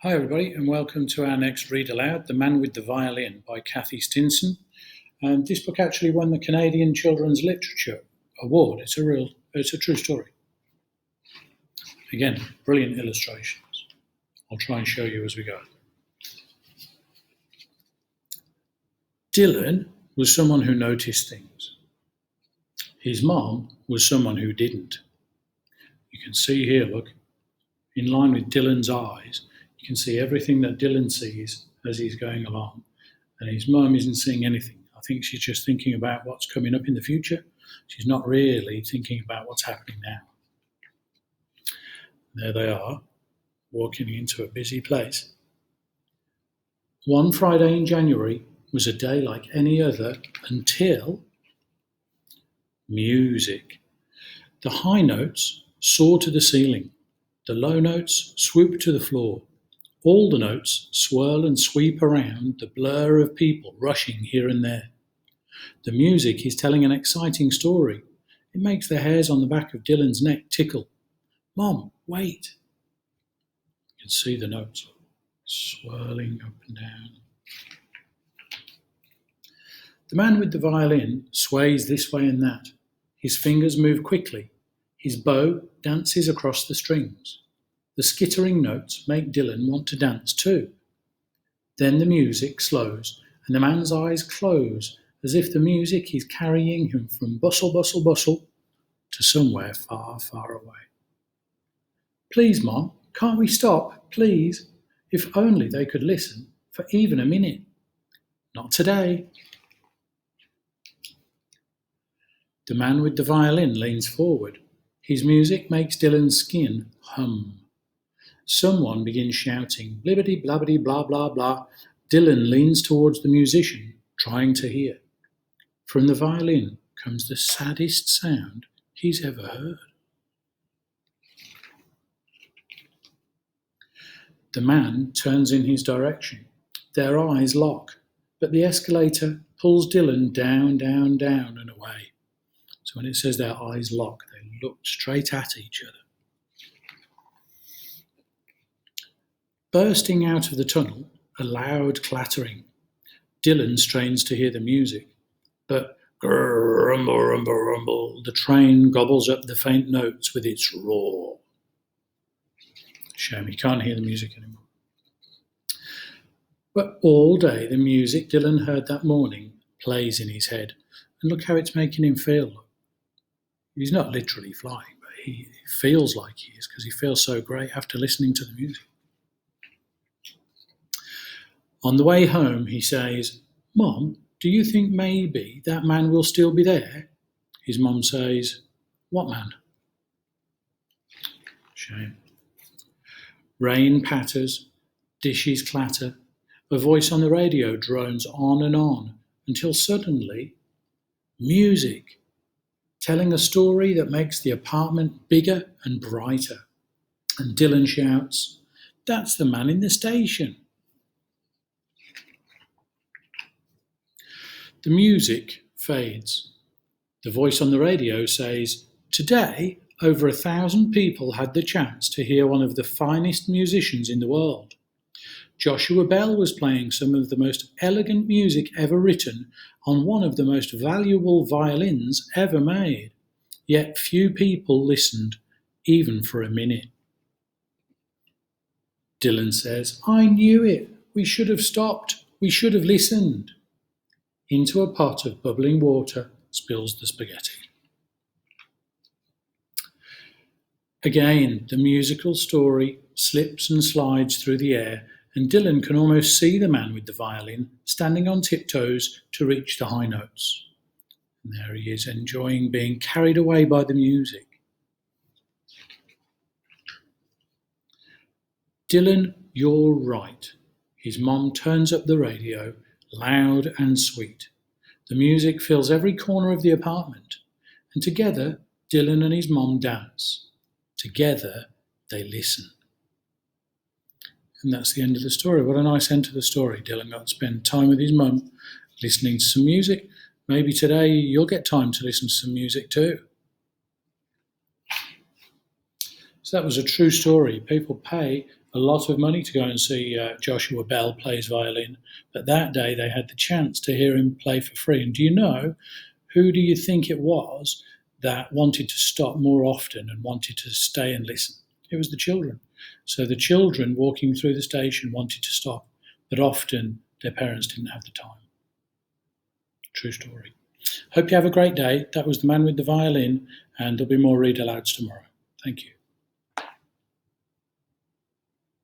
Hi everybody and welcome to our next read aloud, The Man with the Violin by Kathy Stinson. This book actually won the Canadian Children's Literature Award. It's a true story. Again, brilliant illustrations. I'll try and show you as we go. Dylan was someone who noticed things. His mom was someone who didn't. You can see here, look, in line with Dylan's eyes, you can see everything that Dylan sees as he's going along, and his mum isn't seeing anything. I think she's just thinking about what's coming up in the future. She's not really thinking about what's happening now. There they are, walking into a busy place. One Friday in January was a day like any other until music. The high notes soar to the ceiling. The low notes swoop to the floor. All the notes swirl and sweep around the blur of people rushing here and there. The music is telling an exciting story. It makes the hairs on the back of Dylan's neck tickle. Mom, wait. You can see the notes swirling up and down. The man with the violin sways this way and that. His fingers move quickly. His bow dances across the strings. The skittering notes make Dylan want to dance too. Then the music slows and the man's eyes close as if the music is carrying him from bustle, bustle, bustle to somewhere far, far away. Please, Mom, can't we stop, please? If only they could listen for even a minute. Not today. The man with the violin leans forward. His music makes Dylan's skin hum. Someone begins shouting, blibbity blabbity blah blah blah. Dylan leans towards the musician, trying to hear. From the violin comes the saddest sound he's ever heard. The man turns in his direction. Their eyes lock, but the escalator pulls Dylan down, down, down and away. So when it says their eyes lock, they look straight at each other. Bursting out of the tunnel, a loud clattering. Dylan strains to hear the music, but rumble, rumble, rumble, the train gobbles up the faint notes with its roar. Shame he can't hear the music anymore. But all day the music Dylan heard that morning plays in his head, and look how it's making him feel. He's not literally flying, but he feels like he is because he feels so great after listening to the music. On the way home, he says, Mom, do you think maybe that man will still be there? His mom says, What man? Shame. Rain patters, dishes clatter, a voice on the radio drones on and on until suddenly, music, telling a story that makes the apartment bigger and brighter. And Dylan shouts, That's the man in the station. The music fades. The voice on the radio says, Today, over 1,000 people had the chance to hear one of the finest musicians in the world. Joshua Bell was playing some of the most elegant music ever written on one of the most valuable violins ever made. Yet few people listened, even for a minute. Dylan says, I knew it. We should have stopped. We should have listened. Into a pot of bubbling water spills the spaghetti. Again, the musical story slips and slides through the air, and Dylan can almost see the man with the violin standing on tiptoes to reach the high notes. And there he is, enjoying being carried away by the music. Dylan, you're right. His mom turns up the radio, loud and sweet. The music fills every corner of the apartment, and together Dylan and his mom dance. Together they listen. And that's the end of the story. What a nice end to the story. Dylan got to spend time with his mum, listening to some music. Maybe today you'll get time to listen to some music too. So that was a true story. People pay a lot of money to go and see Joshua Bell plays violin, but that day they had the chance to hear him play for free. And do you know, who do you think it was that wanted to stop more often and wanted to stay and listen? It was the children. So the children walking through the station wanted to stop, but often their parents didn't have the time. True story. Hope you have a great day. That was The Man with the Violin, and there'll be more read alouds tomorrow. Thank you.